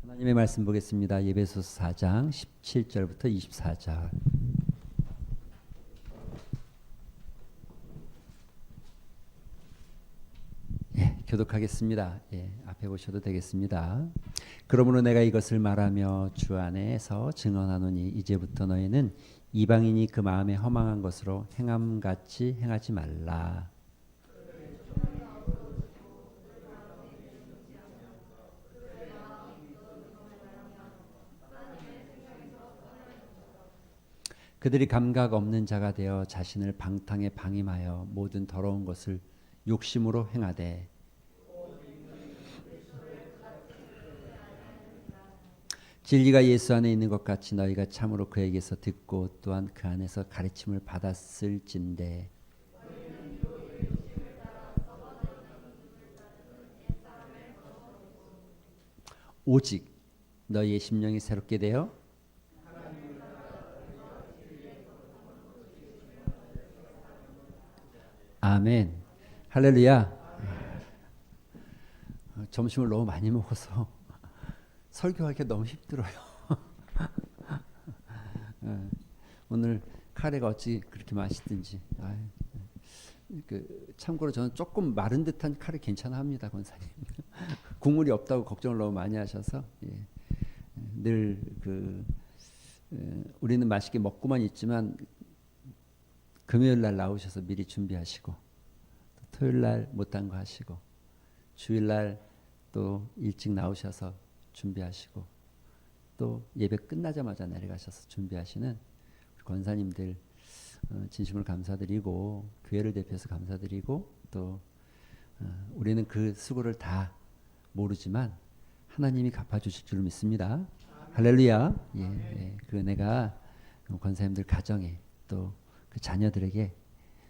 하나님의 말씀 보겠습니다. 에베소서 4장 17절부터 24절. 교독하겠습니다. 앞에 보셔도 되겠습니다. 그러므로 내가 이것을 말하며 주 안에서 증언하노니 이제부터 너희는 이방인이 그 마음에 허망한 것으로 행함같이 행하지 말라. 그들이 감각 없는 자가 되어 자신을 방탕에 방임하여 모든 더러운 것을 욕심으로 행하되 진리가 예수 안에 있는 것 같이 너희가 참으로 그에게서 듣고 또한 그 안에서 가르침을 받았을진데 오직 너희의 심령이 새롭게 되어 아멘 할렐루야. 점심을 너무 많이 먹어서 설교하기 너무 힘들어요. 오늘 카레가 어찌 그렇게 맛있든지. 참고로 저는 조금 마른 듯한 카레 괜찮아 합니다, 권사님. 국물이 없다고 걱정을 너무 많이 하셔서 늘 우리는 맛있게 먹고만 있지만 금요일 날 나오셔서 미리 준비하시고 토요일 날 못한 거 하시고 주일 날 또 일찍 나오셔서 준비하시고 또 예배 끝나자마자 내려가셔서 준비하시는 권사님들 진심으로 감사드리고 교회를 대표해서 감사드리고 또 우리는 그 수고를 다 모르지만 하나님이 갚아주실 줄 믿습니다. 할렐루야. 그 은혜가 권사님들 가정에 또 그 자녀들에게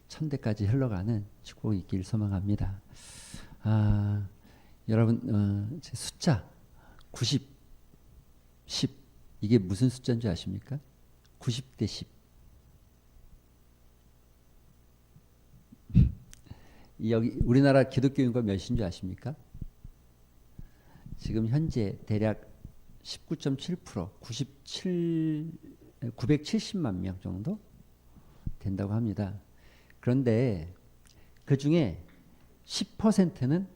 천대까지 흘러가는 축복이 있길 소망합니다. 여러분 제 숫자 90, 10 이게 무슨 숫자인 줄 아십니까? 90대 10. 여기 우리나라 기독교 인구가 몇인 줄 아십니까? 지금 현재 대략 19.7% 970만 명 정도 된다고 합니다. 그런데 그 중에 10%는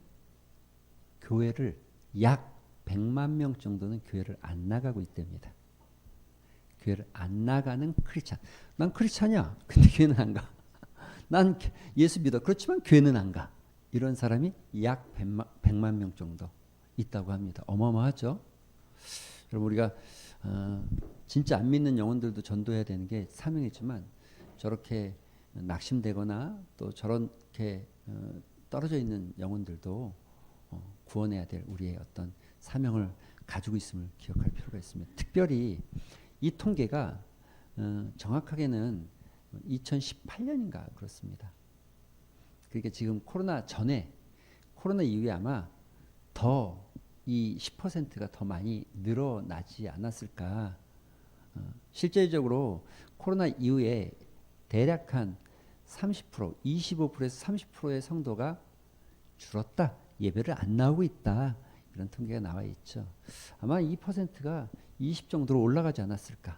교회를 약 100만 명 정도는 교회를 안 나가고 있답니다. 교회를 안 나가는 크리스찬. 난 크리스찬이야. 근데 교회는 안 가. 난 예수 믿어. 그렇지만 교회는 안 가. 이런 사람이 약 100만 명 정도 있다고 합니다. 어마어마하죠. 여러분 우리가 진짜 안 믿는 영혼들도 전도해야 되는 게 사명이지만 저렇게 낙심되거나 또 저렇게 떨어져 있는 영혼들도 구원해야 될 우리의 어떤 사명을 가지고 있음을 기억할 필요가 있습니다. 특별히 이 통계가 정확하게는 2018년인가 그렇습니다. 그러니까 지금 코로나 전에 코로나 이후에 아마 더 이 10%가 더 많이 늘어나지 않았을까. 실제적으로 코로나 이후에 대략 한 30%, 25%에서 30%의 성도가 줄었다. 예배를 안 나오고 있다. 이런 통계가 나와 있죠. 아마 2%가 20 정도로 올라가지 않았을까.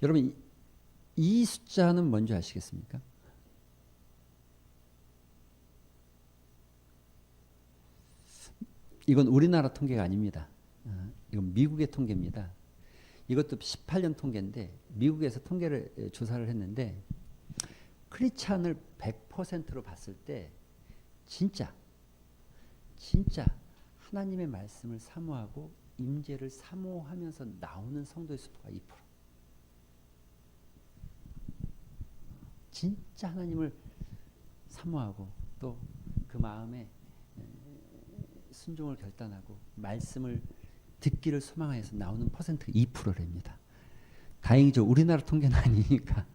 여러분 이 숫자는 뭔지 아시겠습니까? 이건 우리나라 통계가 아닙니다. 이건 미국의 통계입니다. 이것도 18년 통계인데 미국에서 통계를 조사를 했는데 크리스찬을 100%로 봤을 때 진짜 하나님의 말씀을 사모하고 임재를 사모하면서 나오는 성도의 수가 2%. 진짜 하나님을 사모하고 또 그 마음에 순종을 결단하고 말씀을 듣기를 소망하여서 나오는 퍼센트가 2%랍니다. 다행이죠. 우리나라 통계는 아니니까.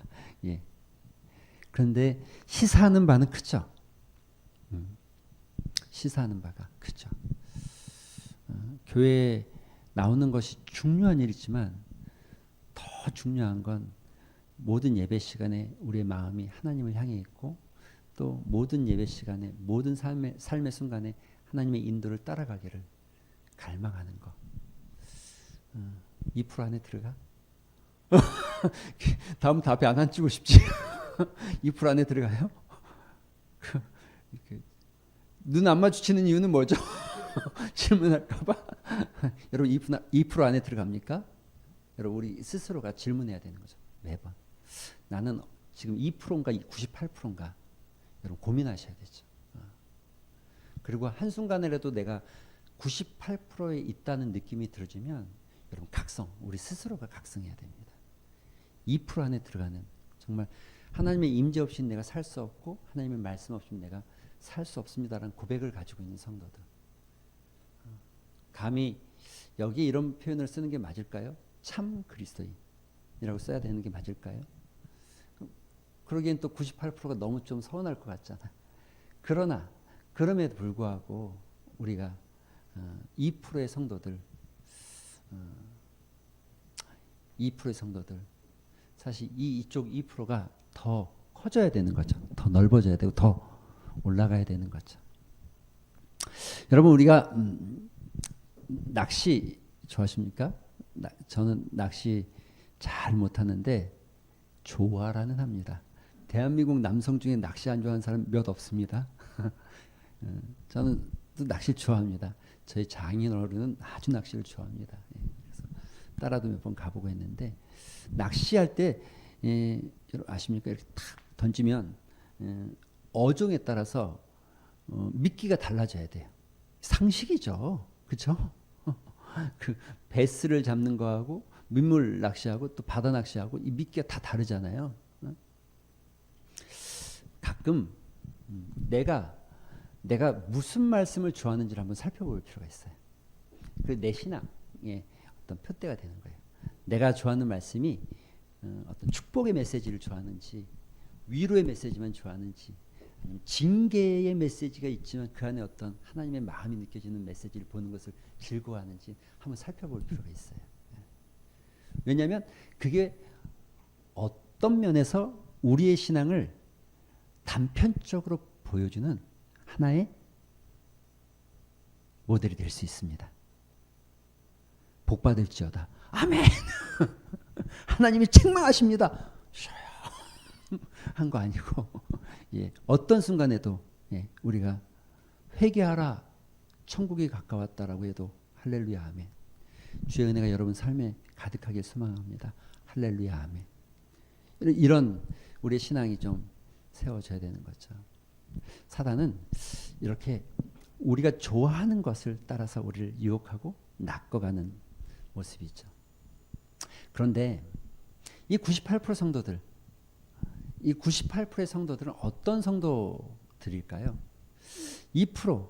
그런데 시사하는 바는 크죠. 시사하는 바가 크죠. 교회에 나오는 것이 중요한 일이지만 더 중요한 건 모든 예배 시간에 우리의 마음이 하나님을 향해 있고 또 모든 예배 시간에 모든 삶의 순간에 하나님의 인도를 따라가기를 갈망하는 거. 2% 안에 들어가? 다음 답에 안 앉히고 싶지. 2% 안에 들어가요? 눈 안 마주치는 이유는 뭐죠? 질문할까봐. 여러분 2% 안에 들어갑니까? 여러분 우리 스스로가 질문해야 되는 거죠. 매번. 나는 지금 2%인가 98%인가? 여러분 고민하셔야 되죠. 그리고 한순간이라도 내가 98%에 있다는 느낌이 들어지면 여러분 각성, 우리 스스로가 각성해야 됩니다. 2% 안에 들어가는 정말 하나님의 임재 없이 내가 살 수 없고 하나님의 말씀 없이 내가 살 수 없습니다라는 고백을 가지고 있는 성도들. 감히 여기 이런 표현을 쓰는 게 맞을까요? 참 그리스도인이라고 써야 되는 게 맞을까요? 그러기엔 또 98%가 너무 좀 서운할 것 같잖아. 그러나 그럼에도 불구하고 우리가 2%의 성도들 2%의 성도들 사실 이쪽 2%가 더 커져야 되는 거죠. 더 넓어져야 되고 더 올라가야 되는 거죠. 여러분 우리가 낚시 좋아하십니까? 저는 낚시 잘 못하는데 좋아라는 합니다. 대한민국 남성 중에 낚시 안 좋아하는 사람 몇 없습니다. 저는 또 낚시 좋아합니다. 저희 장인 어른은 아주 낚시를 좋아합니다. 그래서 따라도 몇 번 가보고 했는데 낚시할 때 여러분 아십니까? 이렇게 탁 던지면 어종에 따라서 미끼가 달라져야 돼요. 상식이죠, 그렇죠? 그 베스를 잡는 거하고 민물 낚시하고 또 바다 낚시하고 이 미끼가 다 다르잖아요. 가끔 내가 무슨 말씀을 좋아하는지를 한번 살펴볼 필요가 있어요. 그 내 신앙의 어떤 표대가 되는 거예요. 내가 좋아하는 말씀이 어떤 축복의 메시지를 좋아하는지 위로의 메시지만 좋아하는지 아니면 징계의 메시지가 있지만 그 안에 어떤 하나님의 마음이 느껴지는 메시지를 보는 것을 즐거워하는지 한번 살펴볼 필요가 있어요. 왜냐하면 그게 어떤 면에서 우리의 신앙을 단편적으로 보여주는 하나의 모델이 될 수 있습니다. 복 받을지어다. 아멘. 하나님이 책망하십니다. 한 거 아니고 어떤 순간에도 우리가 회개하라 천국이 가까웠다라고 해도 할렐루야 아멘. 주의 은혜가 여러분 삶에 가득하길 소망합니다. 할렐루야 아멘. 이런 우리의 신앙이 좀 세워져야 되는 거죠. 사단은 이렇게 우리가 좋아하는 것을 따라서 우리를 유혹하고 낚아가는 모습이죠. 그런데 이 98% 성도들, 이 98%의 성도들은 어떤 성도들일까요? 2%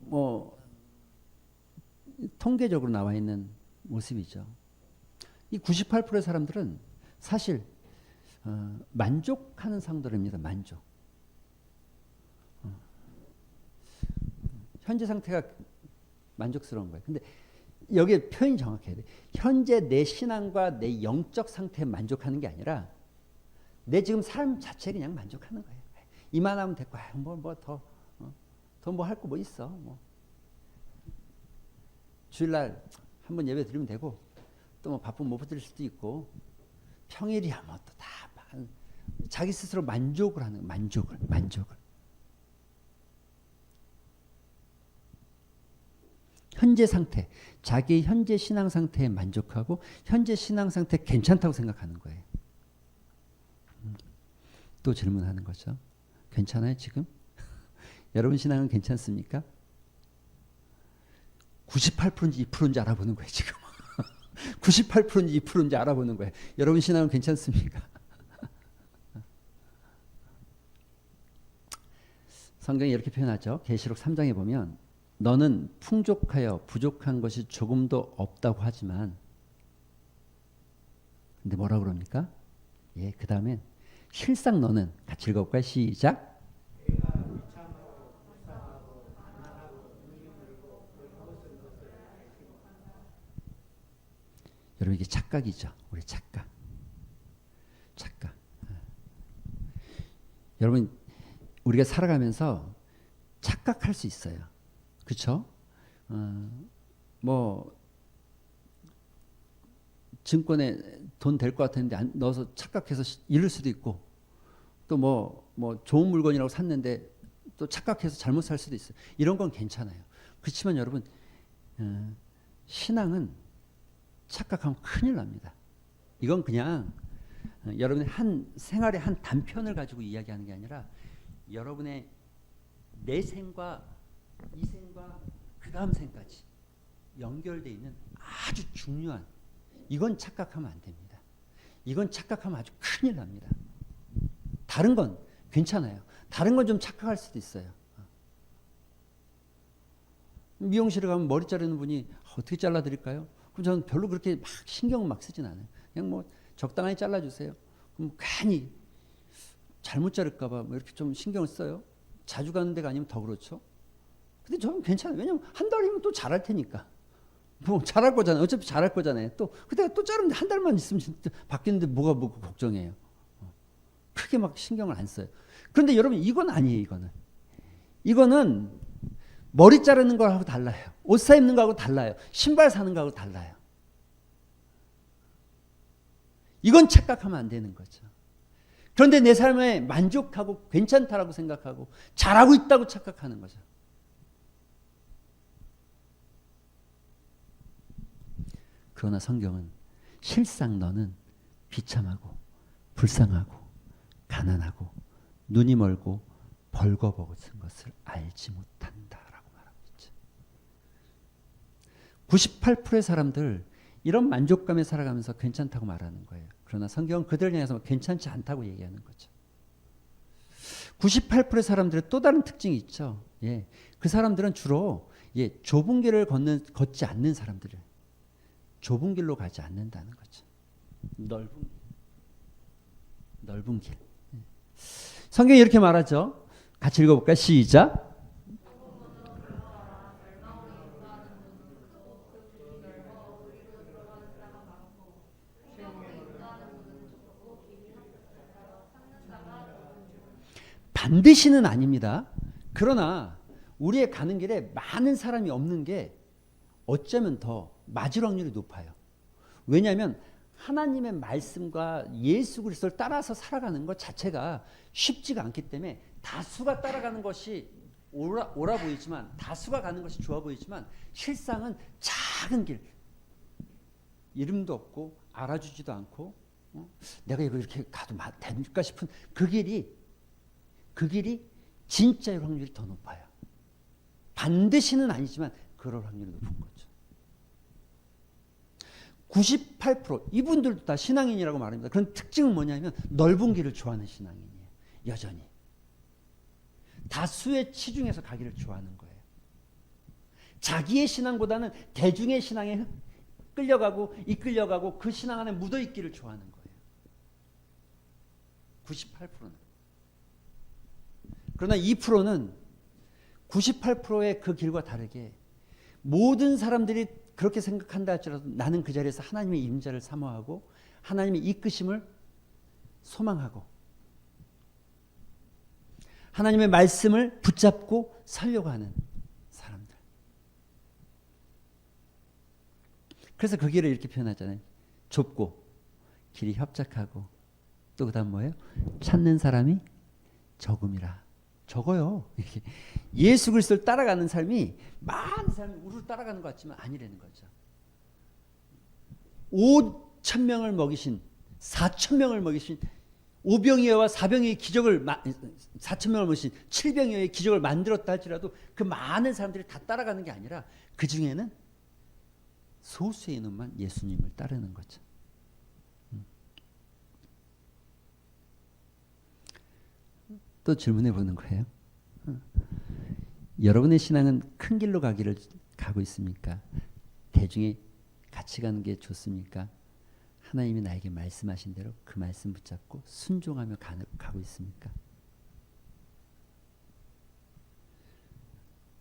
뭐 통계적으로 나와 있는 모습이죠. 이 98%의 사람들은 사실 만족하는 성도입니다. 만족. 현재 상태가 만족스러운 거예요. 근데 여기에 표현이 정확해야 돼. 현재 내 신앙과 내 영적 상태에 만족하는 게 아니라 내 지금 삶 자체에 그냥 만족하는 거예요. 이만하면 됐고, 더 뭐 할 거 뭐 있어. 뭐. 주일날 한번 예배 드리면 되고, 또 뭐 바쁘면 못 드릴 수도 있고, 평일이야 뭐 또 다 자기 스스로 만족을 하는 만족을. 현재 상태, 자기 현재 신앙 상태에 만족하고 현재 신앙 상태 괜찮다고 생각하는 거예요. 또 질문하는 거죠. 괜찮아요 지금? 여러분 신앙은 괜찮습니까? 98%인지 2%인지 알아보는 거예요 지금. 98%인지 2%인지 알아보는 거예요. 여러분 신앙은 괜찮습니까? 성경이 이렇게 표현하죠. 계시록 3장에 보면 너는 풍족하여 부족한 것이 조금도 없다고 하지만 근데 뭐라 그럽니까? 그 다음엔 실상 너는 같이 읽어볼까요? 시작. 여러분 이게 착각이죠. 우리 착각. 여러분 우리가 살아가면서 착각할 수 있어요. 그렇죠? 뭐 증권에 돈 될 것 같았는데 넣어서 착각해서 잃을 수도 있고, 또 뭐 좋은 물건이라고 샀는데 또 착각해서 잘못 살 수도 있어요. 이런 건 괜찮아요. 그렇지만 여러분, 신앙은 착각하면 큰일 납니다. 이건 그냥 여러분의 한 생활의 한 단편을 가지고 이야기하는 게 아니라 여러분의 내 생과 이 생과 그 다음 생까지 연결되어 있는 아주 중요한, 이건 착각하면 안 됩니다. 이건 착각하면 아주 큰일 납니다. 다른 건 괜찮아요. 다른 건 좀 착각할 수도 있어요. 미용실에 가면 머리 자르는 분이 어떻게 잘라드릴까요? 그럼 저는 별로 그렇게 막 신경을 막 쓰진 않아요. 그냥 뭐 적당히 잘라주세요. 그럼 괜히 잘못 자를까봐 뭐 이렇게 좀 신경을 써요. 자주 가는 데가 아니면 더 그렇죠. 근데 저는 괜찮아요. 왜냐면 한 달이면 또 잘할 테니까. 뭐 잘할 거잖아요. 어차피 잘할 거잖아요. 또 그때 또 자르면 한 달만 있으면 바뀌는데 뭐가 뭐 걱정해요. 크게 막 신경을 안 써요. 그런데 여러분, 이건 아니에요. 이거는 머리 자르는 거하고 달라요. 옷 사 입는 거하고 달라요. 신발 사는 거하고 달라요. 이건 착각하면 안 되는 거죠. 그런데 내 삶에 만족하고 괜찮다라고 생각하고 잘하고 있다고 착각하는 거죠. 그러나 성경은 실상 너는 비참하고 불쌍하고 가난하고 눈이 멀고 벌거벗은 것을 알지 못한다라고 말하고 있죠. 98%의 사람들 이런 만족감에 살아가면서 괜찮다고 말하는 거예요. 그러나 성경은 그들을 향해서 괜찮지 않다고 얘기하는 거죠. 98%의 사람들의 또 다른 특징이 있죠. 예, 그 사람들은 주로 좁은 길을 걷지 않는 사람들이에요. 좁은 길로 가지 않는다는 거죠. 넓은 길. 성경이 이렇게 말하죠. 같이 읽어볼까요? 시작. 반드시는 아닙니다. 그러나 우리의 가는 길에 많은 사람이 없는 게 어쩌면 더 맞을 확률이 높아요. 왜냐하면 하나님의 말씀과 예수 그리스도를 따라서 살아가는 것 자체가 쉽지가 않기 때문에 다수가 따라가는 것이 옳아 보이지만, 다수가 가는 것이 좋아 보이지만 실상은 작은 길, 이름도 없고 알아주지도 않고 내가 이거 이렇게 가도 될까 싶은 그 길이 진짜일 확률이 더 높아요. 반드시는 아니지만 그럴 확률이 높은 거죠. 98% 이분들도 다 신앙인이라고 말합니다. 그런 특징은 뭐냐면 넓은 길을 좋아하는 신앙인이에요. 여전히 다수의 치중해서 가기를 좋아하는 거예요. 자기의 신앙보다는 대중의 신앙에 끌려가고 이끌려가고 그 신앙 안에 묻어있기를 좋아하는 거예요. 98%는. 그러나 2%는 98%의 그 길과 다르게 모든 사람들이 그렇게 생각한다 할지라도 나는 그 자리에서 하나님의 임재를 사모하고 하나님의 이끄심을 소망하고 하나님의 말씀을 붙잡고 살려고 하는 사람들. 그래서 그 길을 이렇게 표현하잖아요. 좁고 길이 협착하고 또 그다음 뭐예요? 찾는 사람이 적음이라. 적어요. 예수 그리스도를 따라가는 삶이 많은 사람이 우리를 따라가는 것 같지만 아니라는 거죠. 5,000명을 먹이신 4,000명을 먹이신 5병이어와 4병의 기적을 4,000명을 먹이신 7병이어의 기적을 만들었다 할지라도 그 많은 사람들이 다 따라가는 게 아니라 그 중에는 소수의 인원만 예수님을 따르는 거죠. 또 질문해 보는 거예요. 여러분의 신앙은 큰 길로 가고 있습니까? 대중이 같이 가는 게 좋습니까? 하나님이 나에게 말씀하신 대로 그 말씀 붙잡고 순종하며 가고 있습니까?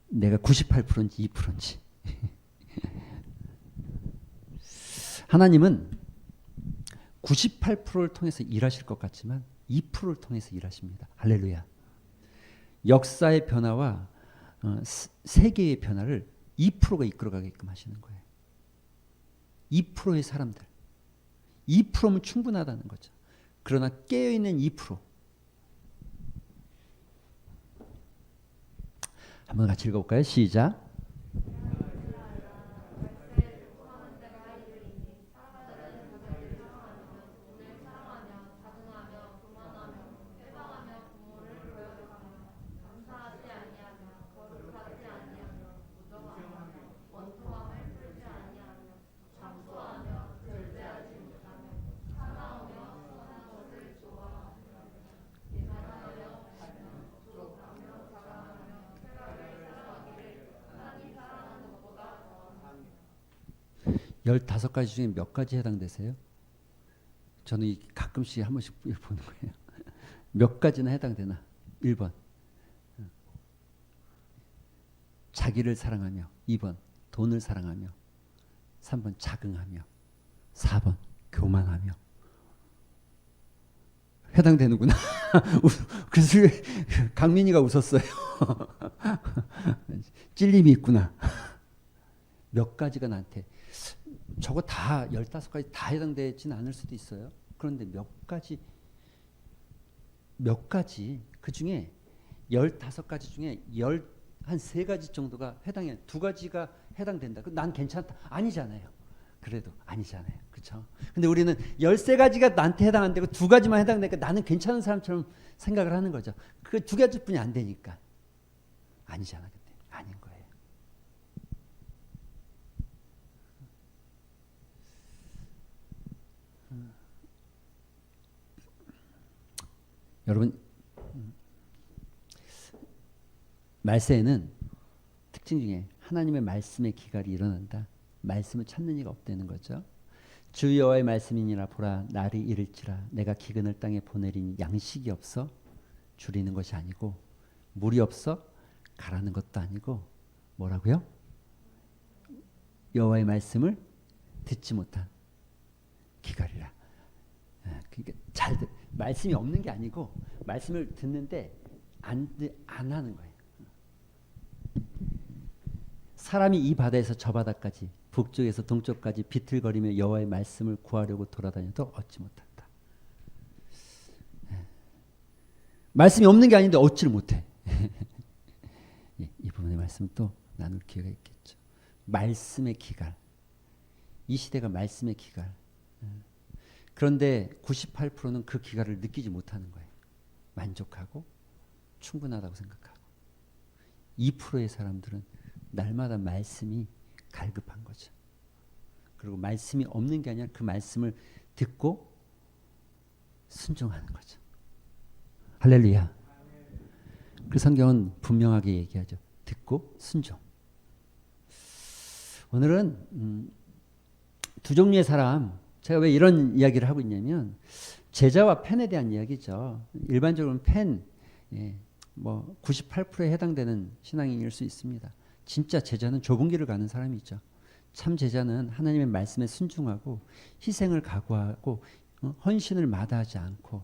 내가 98%인지 2%인지. 하나님은 98%를 통해서 일하실 것 같지만 2%를 통해서 일하십니다. 할렐루야. 역사의 변화와 세계의 변화를 2%가 이끌어가게끔 하시는 거예요. 2%의 사람들. 2%면 충분하다는 거죠. 그러나 깨어있는 2%. 한번 같이 읽어볼까요? 시작. 열다섯 가지 중에 몇 가지 해당되세요? 저는 가끔씩 한 번씩 보는 거예요. 몇 가지나 해당되나? 1번. 자기를 사랑하며. 2번. 돈을 사랑하며. 3번. 자긍하며. 4번. 교만하며. 해당되는구나. 그래서 강민이가 웃었어요. 찔림이 있구나. 몇 가지가 나한테. 저거 다 15가지 다 해당되지는 않을 수도 있어요. 그런데 몇 가지 그 중에 15가지 중에 한 3가지 정도가 해당해. 2가지가 해당된다. 난 괜찮다. 아니잖아요. 그래도 아니잖아요. 그렇죠? 근데 우리는 13가지가 나한테 해당 안 되고 2가지만 해당되니까 나는 괜찮은 사람처럼 생각을 하는 거죠. 그 2가지뿐이 안 되니까. 아니잖아. 근데 아닌 거예요. 여러분, 말세에는 특징 중에 하나님의 말씀의 기갈이 일어난다. 말씀을 찾는 이가 없다는 거죠. 주 여호와의 말씀이니라. 보라, 날이 이를지라. 내가 기근을 땅에 보내리니 양식이 없어 줄이는 것이 아니고 물이 없어 가라는 것도 아니고 뭐라고요? 여호와의 말씀을 듣지 못한 기갈이라. 그러니까 말씀이 없는 게 아니고 말씀을 듣는데 안 하는 거예요. 사람이 이 바다에서 저 바다까지 북쪽에서 동쪽까지 비틀거리며 여호와의 말씀을 구하려고 돌아다녀도 얻지 못한다. 말씀이 없는 게 아닌데 얻지를 못해. 이 부분의 말씀 또 나눌 기회가 있겠죠. 말씀의 기갈. 이 시대가 말씀의 기갈. 그런데 98%는 그 기갈을 느끼지 못하는 거예요. 만족하고 충분하다고 생각하고. 2%의 사람들은 날마다 말씀이 갈급한 거죠. 그리고 말씀이 없는 게 아니라 그 말씀을 듣고 순종하는 거죠. 할렐루야. 그 성경은 분명하게 얘기하죠. 듣고 순종. 오늘은 2종류의 사람, 제가 왜 이런 이야기를 하고 있냐면 제자와 펜에 대한 이야기죠. 일반적으로는 펜, 98%에 해당되는 신앙인일 수 있습니다. 진짜 제자는 좁은 길을 가는 사람이죠. 참 제자는 하나님의 말씀에 순종하고 희생을 각오하고 헌신을 마다하지 않고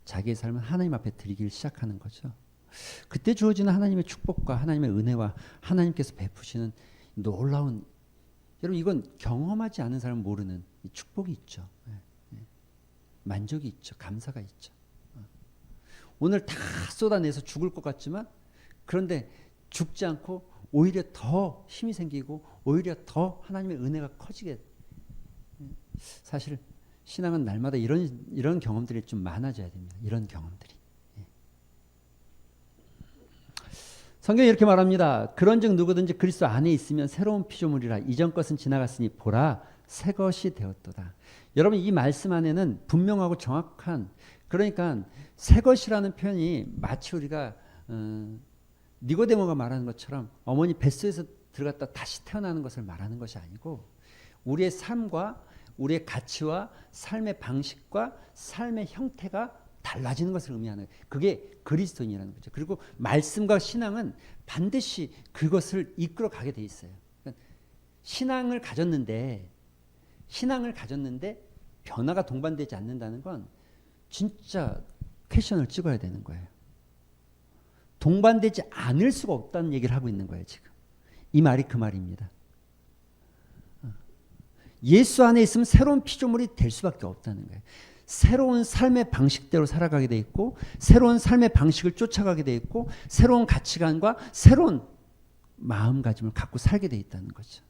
자기의 삶을 하나님 앞에 드리기를 시작하는 거죠. 그때 주어지는 하나님의 축복과 하나님의 은혜와 하나님께서 베푸시는 놀라운, 여러분 이건 경험하지 않은 사람은 모르는 축복이 있죠. 만족이 있죠. 감사가 있죠. 오늘 다 쏟아내서 죽을 것 같지만 그런데 죽지 않고 오히려 더 힘이 생기고 오히려 더 하나님의 은혜가 커지게. 사실 신앙은 날마다 이런 경험들이 좀 많아져야 됩니다. 이런 경험들이. 성경이 이렇게 말합니다. 그런즉 누구든지 그리스도 안에 있으면 새로운 피조물이라. 이전 것은 지나갔으니 보라 새 것이 되었도다. 여러분 이 말씀 안에는 분명하고 정확한, 그러니까 새 것이라는 표현이 마치 우리가 니고데모가 말하는 것처럼 어머니 뱃속에서 들어갔다 다시 태어나는 것을 말하는 것이 아니고 우리의 삶과 우리의 가치와 삶의 방식과 삶의 형태가 달라지는 것을 의미하는, 그게 그리스도인이라는 거죠. 그리고 말씀과 신앙은 반드시 그것을 이끌어 가게 돼 있어요. 그러니까 신앙을 가졌는데 변화가 동반되지 않는다는 건 진짜 퀘션을 찍어야 되는 거예요. 동반되지 않을 수가 없다는 얘기를 하고 있는 거예요, 지금. 이 말이 그 말입니다. 예수 안에 있으면 새로운 피조물이 될 수밖에 없다는 거예요. 새로운 삶의 방식대로 살아가게 돼 있고, 새로운 삶의 방식을 쫓아가게 돼 있고, 새로운 가치관과 새로운 마음가짐을 갖고 살게 돼 있다는 거죠.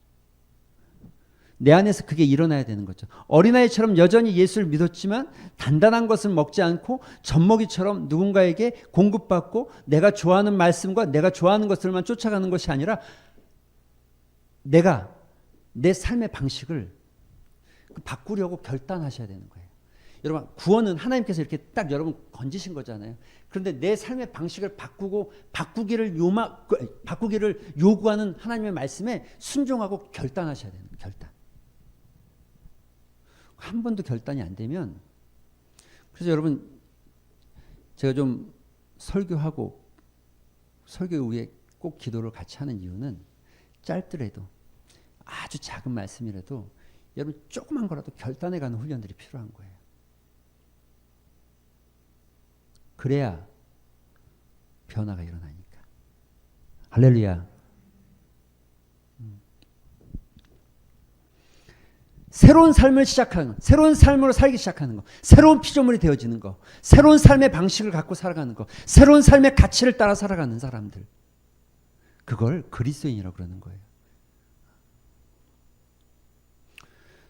내 안에서 그게 일어나야 되는 거죠. 어린아이처럼 여전히 예수를 믿었지만 단단한 것을 먹지 않고 젖먹이처럼 누군가에게 공급받고 내가 좋아하는 말씀과 내가 좋아하는 것들만 쫓아가는 것이 아니라 내가 내 삶의 방식을 바꾸려고 결단하셔야 되는 거예요. 여러분, 구원은 하나님께서 이렇게 딱 여러분 건지신 거잖아요. 그런데 내 삶의 방식을 바꾸기를 요구하는 하나님의 말씀에 순종하고 결단하셔야 되는 거예요. 결단. 한 번도 결단이 안 되면, 그래서 여러분, 제가 좀 설교하고 설교 후에 꼭 기도를 같이 하는 이유는 짧더라도 아주 작은 말씀이라도 여러분 조그만 거라도 결단해가는 훈련들이 필요한 거예요. 그래야 변화가 일어나니까. 할렐루야. 새로운 삶을 시작하는, 새로운 삶으로 살기 시작하는 거, 새로운 피조물이 되어지는 거, 새로운 삶의 방식을 갖고 살아가는 거, 새로운 삶의 가치를 따라 살아가는 사람들, 그걸 그리스도인이라고 그러는 거예요.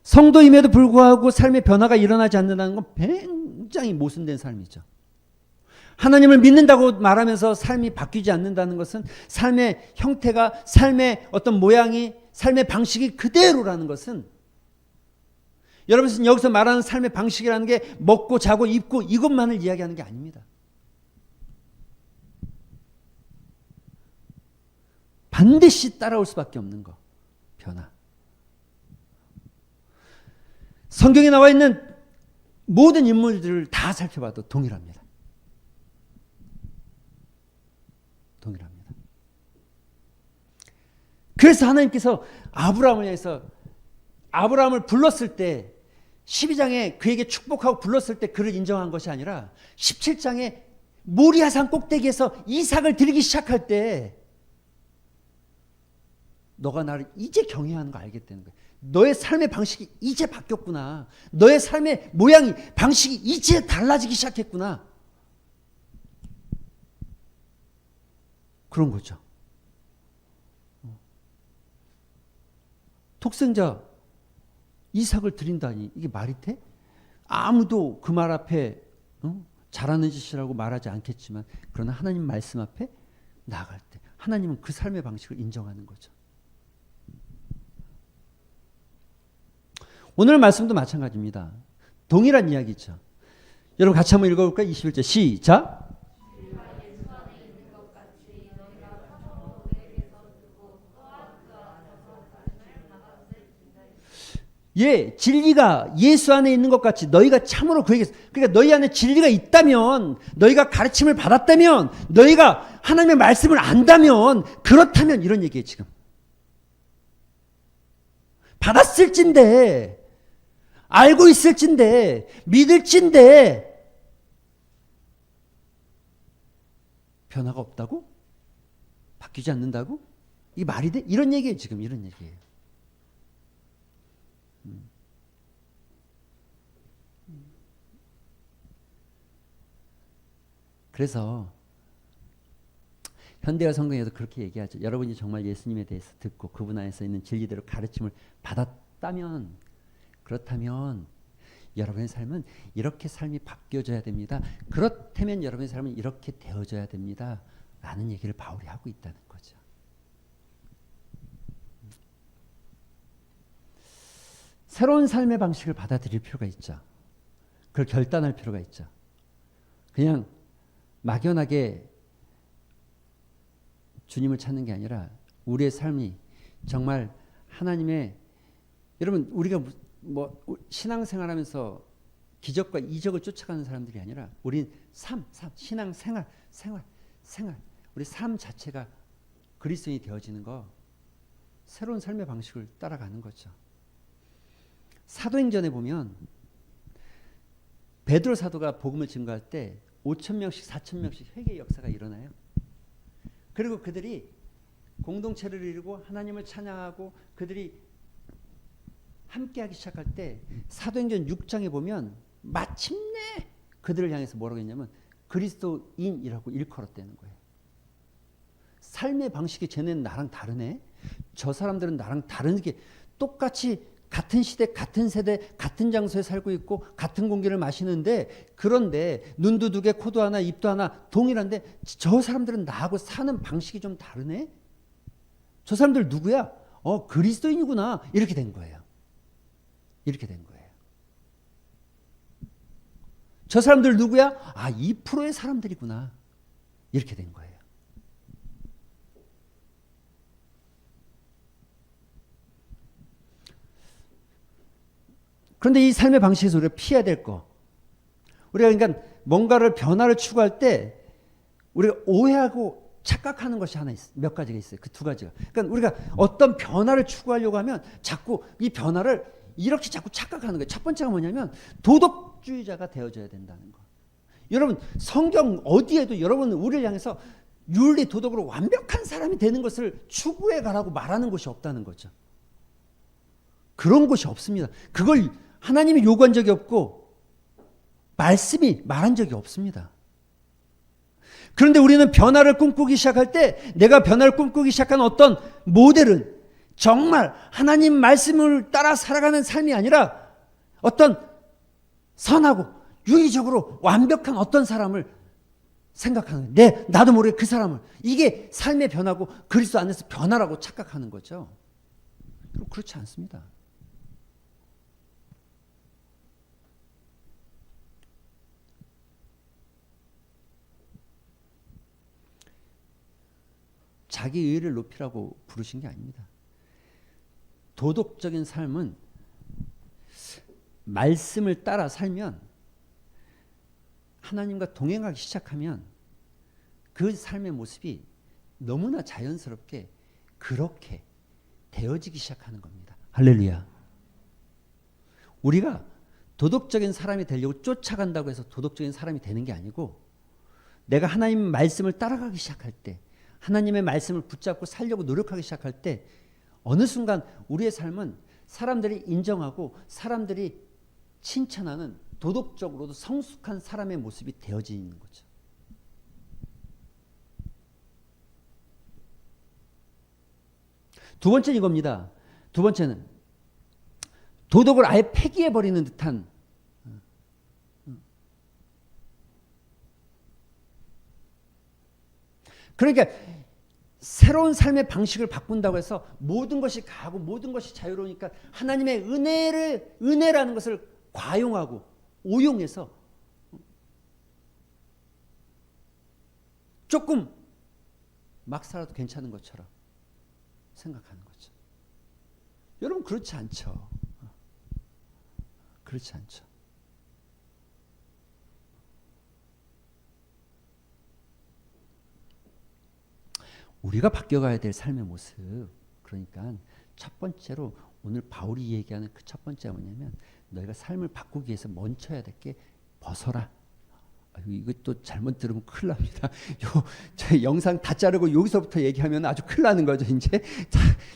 성도임에도 불구하고 삶의 변화가 일어나지 않는다는 건 굉장히 모순된 삶이죠. 하나님을 믿는다고 말하면서 삶이 바뀌지 않는다는 것은 삶의 형태가, 삶의 어떤 모양이, 삶의 방식이 그대로라는 것은, 여러분 여기서 말하는 삶의 방식이라는 게 먹고 자고 입고 이것만을 이야기하는 게 아닙니다. 반드시 따라올 수밖에 없는 거, 변화. 성경에 나와 있는 모든 인물들을 다 살펴봐도 동일합니다. 동일합니다. 그래서 하나님께서 아브라함을 위해서 아브라함을 불렀을 때 12장에 그에게 축복하고 불렀을 때 그를 인정한 것이 아니라 17장에 모리아산 꼭대기에서 이삭을 드리기 시작할 때 너가 나를 이제 경외하는 거 알겠다는 거야. 너의 삶의 방식이 이제 바뀌었구나. 너의 삶의 모양이, 방식이 이제 달라지기 시작했구나. 그런 거죠. 독생자 이삭을 드린다니 이게 말이 돼? 아무도 그 말 앞에 잘하는 짓이라고 말하지 않겠지만, 그러나 하나님 말씀 앞에 나아갈 때 하나님은 그 삶의 방식을 인정하는 거죠. 오늘 말씀도 마찬가지입니다. 동일한 이야기죠. 여러분 같이 한번 읽어볼까요? 21절 시작. 예, 진리가 예수 안에 있는 것 같이 너희가 참으로 그에게서, 그러니까 너희 안에 진리가 있다면, 너희가 가르침을 받았다면, 너희가 하나님의 말씀을 안다면, 그렇다면 이런 얘기예요. 지금 받았을진데, 알고 있을진데, 믿을진데 변화가 없다고? 바뀌지 않는다고? 이게 말이 돼? 이런 얘기예요. 지금 이런 얘기예요. 그래서 현대화 성경에도 그렇게 얘기하죠. 여러분이 정말 예수님에 대해서 듣고 그분 안에서 있는 진리대로 가르침을 받았다면, 그렇다면 여러분의 삶은 이렇게 삶이 바뀌어져야 됩니다. 그렇다면 여러분의 삶은 이렇게 되어져야 됩니다. 라는 얘기를 바울이 하고 있다는 거죠. 새로운 삶의 방식을 받아들일 필요가 있죠. 그걸 결단할 필요가 있죠. 그냥 막연하게 주님을 찾는 게 아니라 우리의 삶이 정말 하나님의, 여러분 우리가 뭐 신앙생활하면서 기적과 이적을 쫓아가는 사람들이 아니라 우린 신앙생활, 생활, 우리 삶 자체가 그리스도인이 되어지는 거, 새로운 삶의 방식을 따라가는 거죠. 사도행전에 보면 베드로 사도가 복음을 증거할 때 5,000명씩 4,000명씩 회개의 역사가 일어나요. 그리고 그들이 공동체를 이루고 하나님을 찬양하고 그들이 함께하기 시작할 때 사도행전 6장에 보면 마침내 그들을 향해서 뭐라고 했냐면 그리스도인이라고 일컬었다는 거예요. 삶의 방식이 쟤네는 나랑 다르네. 저 사람들은 나랑 다르게 똑같이 같은 시대, 같은 세대, 같은 장소에 살고 있고 같은 공기를 마시는데 그런데 눈도 두 개, 코도 하나, 입도 하나 동일한데 저 사람들은 나하고 사는 방식이 좀 다르네. 저 사람들 누구야? 그리스도인이구나. 이렇게 된 거예요. 이렇게 된 거예요. 저 사람들 누구야? 2%의 사람들이구나. 이렇게 된 거예요. 그런데 이 삶의 방식에서 우리가 피해야 될 거. 우리가 그러니까 뭔가를 변화를 추구할 때 우리가 오해하고 착각하는 것이 하나 있어요. 몇 가지가 있어요. 그 두 가지가. 그러니까 우리가 어떤 변화를 추구하려고 하면 자꾸 이 변화를 이렇게 자꾸 착각하는 거예요. 첫 번째가 뭐냐면 도덕주의자가 되어져야 된다는 거. 여러분 성경 어디에도 여러분 우리를 향해서 윤리 도덕으로 완벽한 사람이 되는 것을 추구해 가라고 말하는 것이 없다는 거죠. 그런 것이 없습니다. 그걸 하나님이 요구한 적이 없고 말씀이 말한 적이 없습니다. 그런데 우리는 변화를 꿈꾸기 시작할 때 내가 변화를 꿈꾸기 시작한 어떤 모델은 정말 하나님 말씀을 따라 살아가는 삶이 아니라 어떤 선하고 윤리적으로 완벽한 어떤 사람을 생각하는 거예요. 나도 모르게 그 사람을. 이게 삶의 변화고 그리스도 안에서 변화라고 착각하는 거죠. 그렇지 않습니다. 자기 의의를 높이라고 부르신 게 아닙니다. 도덕적인 삶은 말씀을 따라 살면 하나님과 동행하기 시작하면 그 삶의 모습이 너무나 자연스럽게 그렇게 되어지기 시작하는 겁니다. 할렐루야. 우리가 도덕적인 사람이 되려고 쫓아간다고 해서 도덕적인 사람이 되는 게 아니고 내가 하나님 말씀을 따라가기 시작할 때 하나님의 말씀을 붙잡고 살려고 노력하기 시작할 때 어느 순간 우리의 삶은 사람들이 인정하고 사람들이 칭찬하는 도덕적으로도 성숙한 사람의 모습이 되어지는 거죠. 두 번째는 이겁니다. 두 번째는 도덕을 아예 폐기해버리는 듯한 그러니까 새로운 삶의 방식을 바꾼다고 해서 모든 것이 가고 모든 것이 자유로우니까 하나님의 은혜라는 것을 과용하고 오용해서 조금 막 살아도 괜찮은 것처럼 생각하는 거죠. 여러분 그렇지 않죠. 그렇지 않죠. 우리가 바뀌어가야 될 삶의 모습. 그러니까 첫 번째로 오늘 바울이 얘기하는 그 첫 번째가 뭐냐면 너희가 삶을 바꾸기 위해서 먼저 해야 될 게 벗어라. 이것도 잘못 들으면 큰일 납니다. 저 영상 다 자르고 여기서부터 얘기하면 아주 큰일 나는 거죠. 이제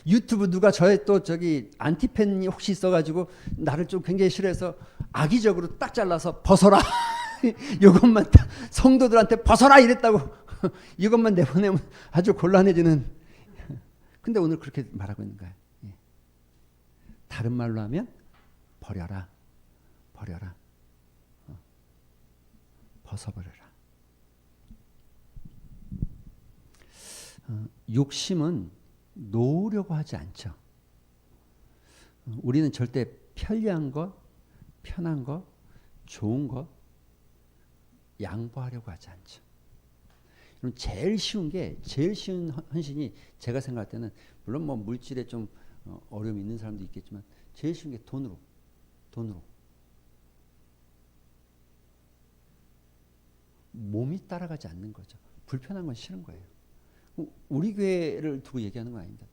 유튜브 누가 저의 또 저기 안티팬이 혹시 있어가지고 나를 좀 굉장히 싫어해서 악의적으로 딱 잘라서 벗어라. 이것만 성도들한테 벗어라 이랬다고 이것만 내보내면 아주 곤란해지는. 근데 오늘 그렇게 말하고 있는 거예요. 다른 말로 하면 버려라. 버려라. 벗어버려라. 욕심은 놓으려고 하지 않죠. 우리는 절대 편리한 것, 편한 것, 좋은 것 양보하려고 하지 않죠. 그럼 제일 쉬운 헌신이 제가 생각할 때는 물론 뭐 물질에 좀 어려움이 있는 사람도 있겠지만 제일 쉬운 게 돈으로. 몸이 따라가지 않는 거죠. 불편한 건 싫은 거예요. 우리 교회를 두고 얘기하는 건 아닙니다.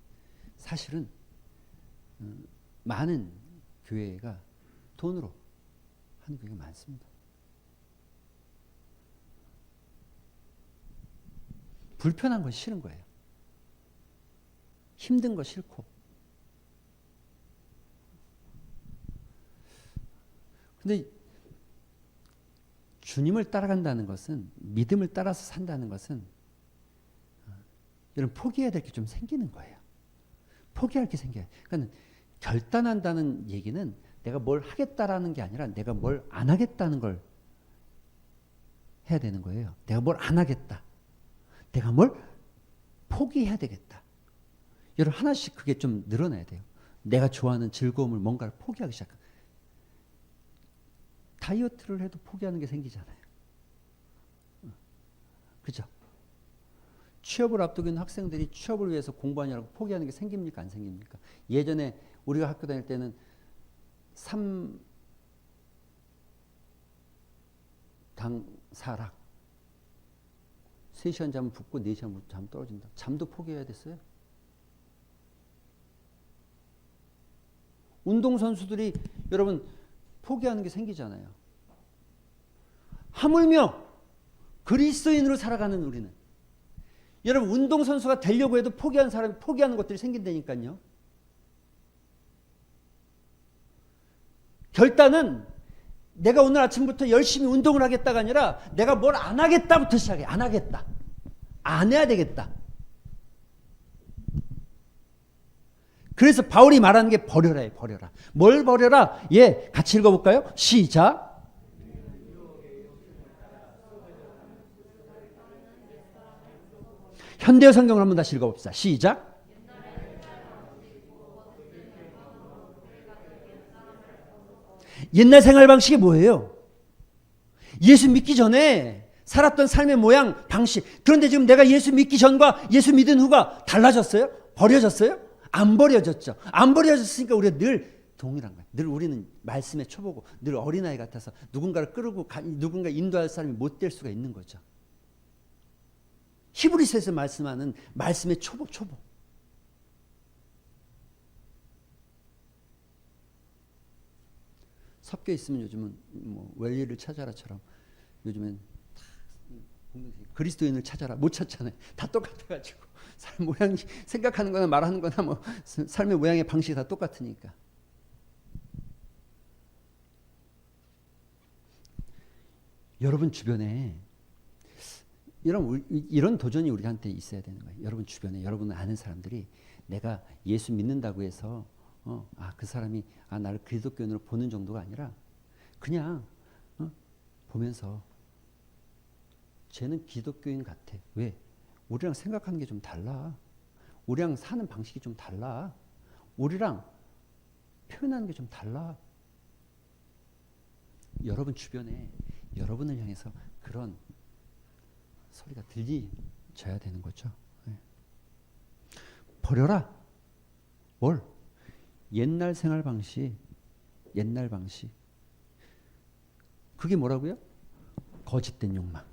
사실은 많은 교회가 돈으로 하는 교회가 많습니다. 불편한 거 싫은 거예요. 힘든 거 싫고. 근데 주님을 따라간다는 것은, 믿음을 따라서 산다는 것은 여러분 포기해야 될 게 좀 생기는 거예요. 포기할 게 생겨요. 그러니까 결단한다는 얘기는 내가 뭘 하겠다라는 게 아니라 내가 뭘 안 하겠다는 걸 해야 되는 거예요. 내가 뭘 안 하겠다. 내가 뭘 포기해야 되겠다. 여러분 하나씩 그게 좀 늘어나야 돼요. 내가 좋아하는 즐거움을 뭔가를 포기하기 시작합니다. 다이어트를 해도 포기하는 게 생기잖아요. 그죠? 취업을 앞두고 있는 학생들이 취업을 위해서 공부하느라고 포기하는 게 생깁니까? 안 생깁니까? 예전에 우리가 학교 다닐 때는 3당 4락 3시간 자면 붓고 4시간 자면 떨어진다. 잠도 포기해야 됐어요. 운동선수들이 여러분 포기하는 게 생기잖아요. 하물며 그리스도인으로 살아가는 우리는, 여러분 운동선수가 되려고 해도 포기하는 사람이 포기하는 것들이 생긴다니까요. 결단은 내가 오늘 아침부터 열심히 운동을 하겠다가 아니라 내가 뭘 안 하겠다부터 시작해. 안 하겠다. 안 해야 되겠다. 그래서 바울이 말하는 게 버려라예요. 버려라. 뭘 버려라? 예, 같이 읽어볼까요? 시작. 현대어 성경을 한번 다시 읽어봅시다. 시작. 옛날 생활 방식이 뭐예요? 예수 믿기 전에 살았던 삶의 모양, 방식. 그런데 지금 내가 예수 믿기 전과 예수 믿은 후가 달라졌어요? 버려졌어요? 안 버려졌죠. 안 버려졌으니까 우리가 늘 동일한 거예요. 늘 우리는 말씀에 초보고 늘 어린아이 같아서 누군가를 끌고 누군가 인도할 사람이 못 될 수가 있는 거죠. 히브리서에서 말씀하는 말씀의 초보. 섞여 있으면 요즘은 뭐 원리를 찾아라처럼 요즘엔 그리스도인을 찾아라 못 찾잖아요. 다 똑같아가지고 삶 모양이 생각하는 거나 말하는 거나 뭐 삶의 모양의 방식이 다 똑같으니까. 여러분 주변에 이런 도전이 우리한테 있어야 되는 거예요. 여러분 주변에 여러분 아는 사람들이 내가 예수 믿는다고 해서 그 사람이 나를 기독교인으로 보는 정도가 아니라 그냥 보면서 쟤는 기독교인 같아. 왜? 우리랑 생각하는 게 좀 달라. 우리랑 사는 방식이 좀 달라. 우리랑 표현하는 게 좀 달라. 여러분 주변에 여러분을 향해서 그런 소리가 들리져야 되는 거죠. 네. 버려라. 뭘? 옛날 생활 방식. 옛날 방식. 그게 뭐라고요? 거짓된 욕망.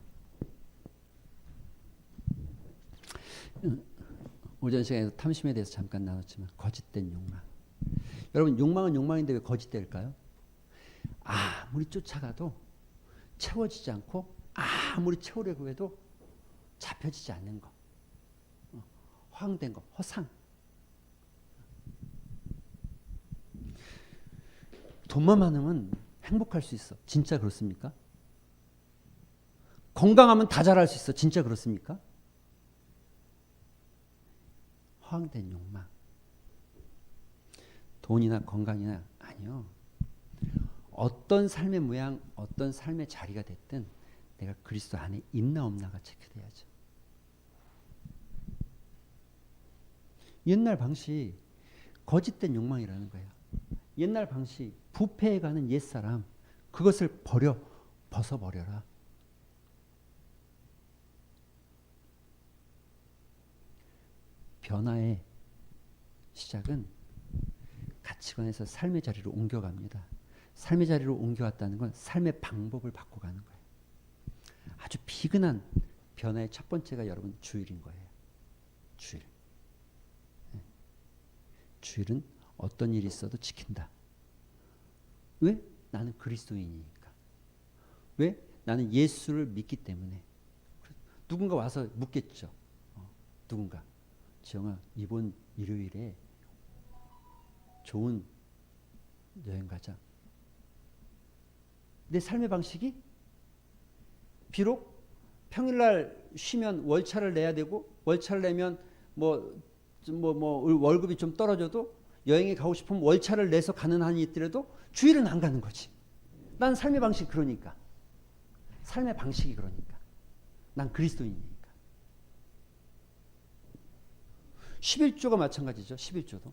오전 시간에 탐심에 대해서 잠깐 나눴지만 거짓된 욕망. 여러분 욕망은 욕망인데 왜 거짓될까요? 아무리 쫓아가도 채워지지 않고 아무리 채우려고 해도 잡혀지지 않는 거. 허황된 거. 허상. 돈만 많으면 행복할 수 있어. 진짜 그렇습니까? 건강하면 다 잘할 수 있어. 진짜 그렇습니까? 허황된 욕망. 돈이나 건강이나 아니요. 어떤 삶의 모양, 어떤 삶의 자리가 됐든 내가 그리스도 안에 있나 없나가 체크돼야죠. 옛날 방식, 거짓된 욕망이라는 거예요. 옛날 방식, 부패해가는 옛사람, 그것을 벗어버려라. 변화의 시작은 가치관에서 삶의 자리로 옮겨갑니다. 삶의 자리로 옮겨왔다는 건 삶의 방법을 바꿔가는 거예요. 아주 비근한 변화의 첫 번째가 여러분 주일인 거예요. 주일. 주일은 어떤 일이 있어도 지킨다. 왜? 나는 그리스도인이니까. 왜? 나는 예수를 믿기 때문에. 누군가 와서 묻겠죠. 누군가 지영아 이번 일요일에 좋은 여행 가자. 내 삶의 방식이 비록 평일날 쉬면 월차를 내야 되고 월차를 내면 월급이 좀 떨어져도 여행에 가고 싶으면 월차를 내서 가는 한이 있더라도 주일은 안 가는 거지. 난 삶의 방식이 그러니까. 삶의 방식이 그러니까. 난 그리스도인이니까. 11조가 마찬가지죠. 11조도.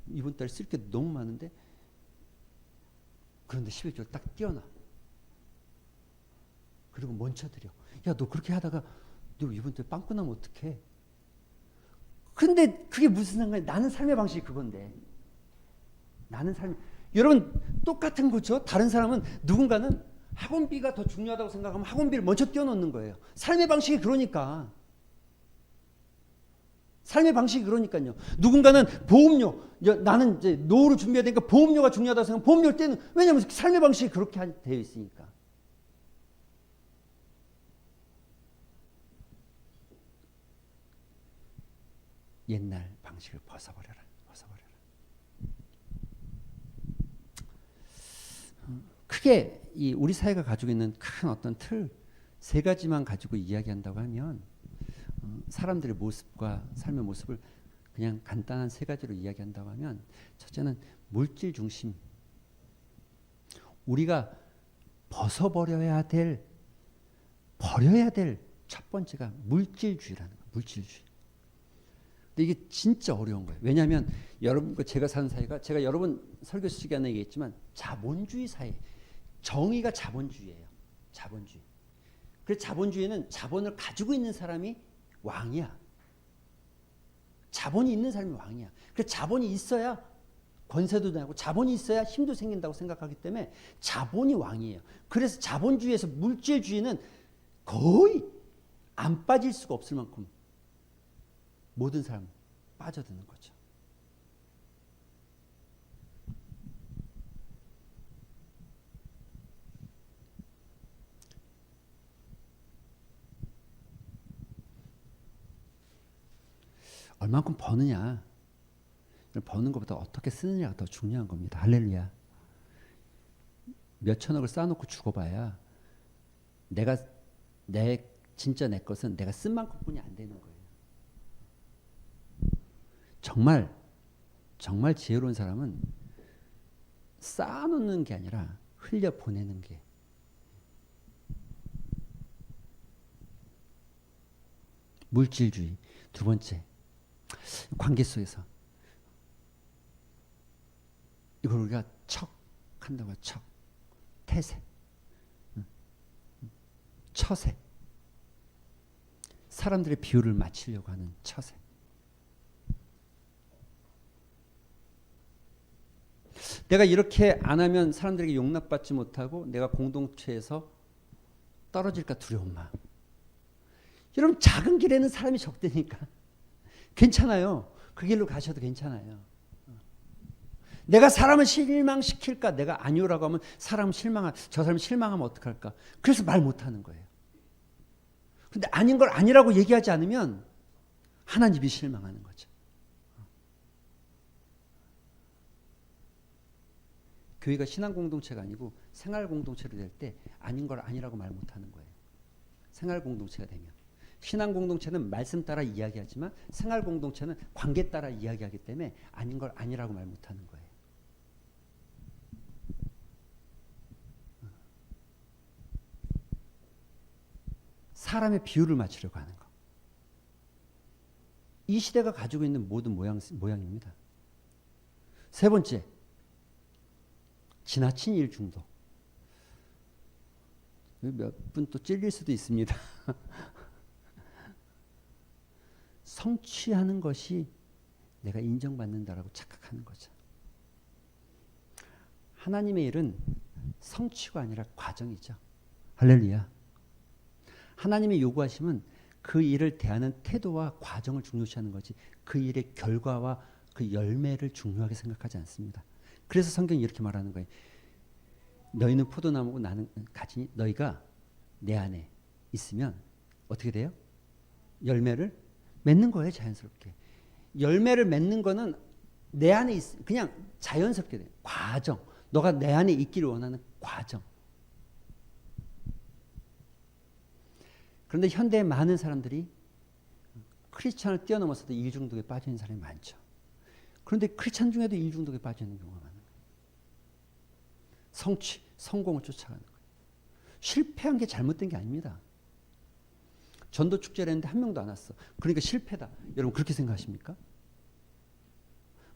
이번 달에 쓸 게 너무 많은데 그런데 11조를 딱 띄워놔. 그리고 멈춰드려. 야, 너 그렇게 하다가 너 이번 달에 빵꾸 나면 어떡해? 근데 그게 무슨 상관이야? 나는 삶의 방식이 그건데. 나는 여러분 똑같은 거죠. 다른 사람은 누군가는 학원비가 더 중요하다고 생각하면 학원비를 먼저 띄워놓는 거예요. 삶의 방식이 그러니까. 삶의 방식이 그러니까요. 누군가는 보험료, 나는 이제 노후를 준비해야 되니까 보험료가 중요하다고 생각하면 보험료를 떼는, 왜냐하면 삶의 방식이 그렇게 되어 있으니까. 옛날 방식을 벗어버려라. 크게 우리 사회가 가지고 있는 큰 어떤 틀 세 가지만 가지고 이야기한다고 하면 사람들의 모습과 삶의 모습을 그냥 간단한 세 가지로 이야기한다고 하면 첫째는 물질 중심. 우리가 버려야 될 첫 번째가 물질주의라는 거예요. 물질주의. 근데 이게 진짜 어려운 거예요. 왜냐하면 여러분과 제가 사는 사회가 제가 여러 번 설교 시간에 얘기했지만 자본주의 사회. 정의가 자본주의예요. 자본주의. 그래서 자본주의는 자본을 가지고 있는 사람이 왕이야. 자본이 있는 사람이 왕이야. 그래서 자본이 있어야 권세도 나고 자본이 있어야 힘도 생긴다고 생각하기 때문에 자본이 왕이에요. 그래서 자본주의에서 물질주의는 거의 안 빠질 수가 없을 만큼 모든 사람 빠져드는 거죠. 얼만큼 버느냐, 버는 것보다 어떻게 쓰느냐가 더 중요한 겁니다. 할렐루야. 몇 천억을 쌓아놓고 죽어봐야 진짜 내 것은 내가 쓴 만큼뿐이 안 되는 거예요. 정말 지혜로운 사람은 쌓아놓는 게 아니라 흘려보내는 게. 물질주의. 두 번째, 관계 속에서 이걸 우리가 척한다고. 태세, 처세. 사람들의 비율을 맞추려고 하는 처세. 내가 이렇게 안 하면 사람들에게 용납받지 못하고 내가 공동체에서 떨어질까 두려운 마음. 여러분 작은 길에는 사람이 적대니까 괜찮아요. 그 길로 가셔도 괜찮아요. 내가 사람을 실망시킬까? 내가 아니오라고 하면 저 사람 실망하면 어떡할까? 그래서 말 못하는 거예요. 근데 아닌 걸 아니라고 얘기하지 않으면 하나님이 실망하는 거죠. 교회가 신앙 공동체가 아니고 생활 공동체로 될 때 아닌 걸 아니라고 말 못하는 거예요. 생활 공동체가 되면. 신앙 공동체는 말씀 따라 이야기하지만 생활 공동체는 관계 따라 이야기하기 때문에 아닌 걸 아니라고 말 못하는 거예요. 사람의 비율을 맞추려고 하는 거. 이 시대가 가지고 있는 모든 모양입니다. 세 번째, 지나친 일 중독. 몇 분 또 찔릴 수도 있습니다. 성취하는 것이 내가 인정받는다라고 착각하는 거죠. 하나님의 일은 성취가 아니라 과정이죠. 할렐루야. 하나님의 요구하심은 그 일을 대하는 태도와 과정을 중요시하는 거지 그 일의 결과와 그 열매를 중요하게 생각하지 않습니다. 그래서 성경이 이렇게 말하는 거예요. 너희는 포도나무고 나는 가지니 너희가 내 안에 있으면 어떻게 돼요? 열매를 맺는 거예요, 자연스럽게. 열매를 맺는 거는 내 안에 그냥 자연스럽게 돼. 과정. 너가 내 안에 있기를 원하는 과정. 그런데 현대의 많은 사람들이 크리스찬을 뛰어넘어서도 일 중독에 빠져 있는 사람이 많죠. 그런데 크리스찬 중에도 일 중독에 빠져 있는 경우가 많아요. 성취, 성공을 쫓아가는 거예요. 실패한 게 잘못된 게 아닙니다. 전도 축제를 했는데 한 명도 안 왔어. 그러니까 실패다. 여러분 그렇게 생각하십니까?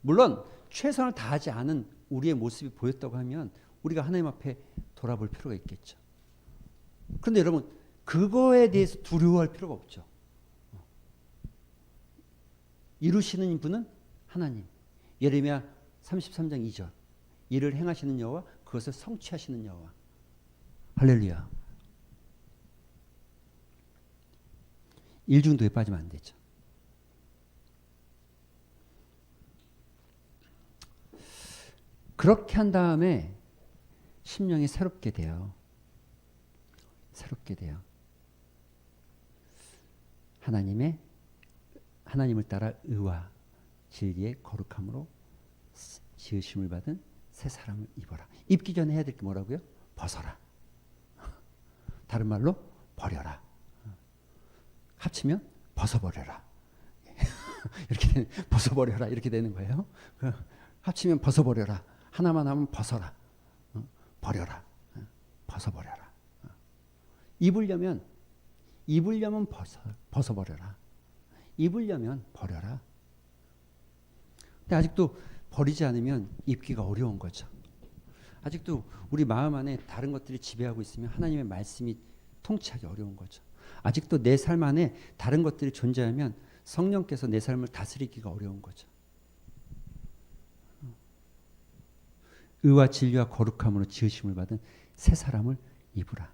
물론 최선을 다하지 않은 우리의 모습이 보였다고 하면 우리가 하나님 앞에 돌아볼 필요가 있겠죠. 그런데 여러분 그거에 대해서 두려워할 필요가 없죠. 이루시는 분은 하나님. 예레미야 33장 2절. 이를 행하시는 여호와 그것을 성취하시는 여호와. 할렐루야. 일중도에 빠지면 안 되죠. 그렇게 한 다음에 심령이 새롭게 돼요. 새롭게 돼요. 하나님을 따라 의와 진리의 거룩함으로 지으심을 받은 새 사람을 입어라. 입기 전에 해야 될 게 뭐라고요? 벗어라. 다른 말로 버려라. 합치면 벗어버려라. 이렇게 벗어버려라 이렇게 되는 거예요. 합치면 벗어버려라. 하나만 하면 벗어라. 버려라. 벗어버려라. 입으려면 벗어버려라. 입으려면 버려라. 근데 아직도 버리지 않으면 입기가 어려운 거죠. 아직도 우리 마음 안에 다른 것들이 지배하고 있으면 하나님의 말씀이 통치하기 어려운 거죠. 아직도 내 삶 안에 다른 것들이 존재하면 성령께서 내 삶을 다스리기가 어려운 거죠. 의와 진리와 거룩함으로 지으심을 받은 새 사람을 입으라.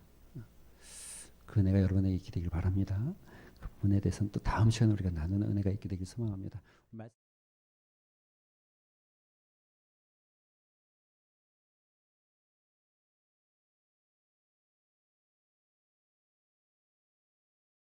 그 은혜가 여러분에게 있게 되길 바랍니다. 그 부분에 대해서는 또 다음 시간에 우리가 나누는 은혜가 있게 되길 소망합니다.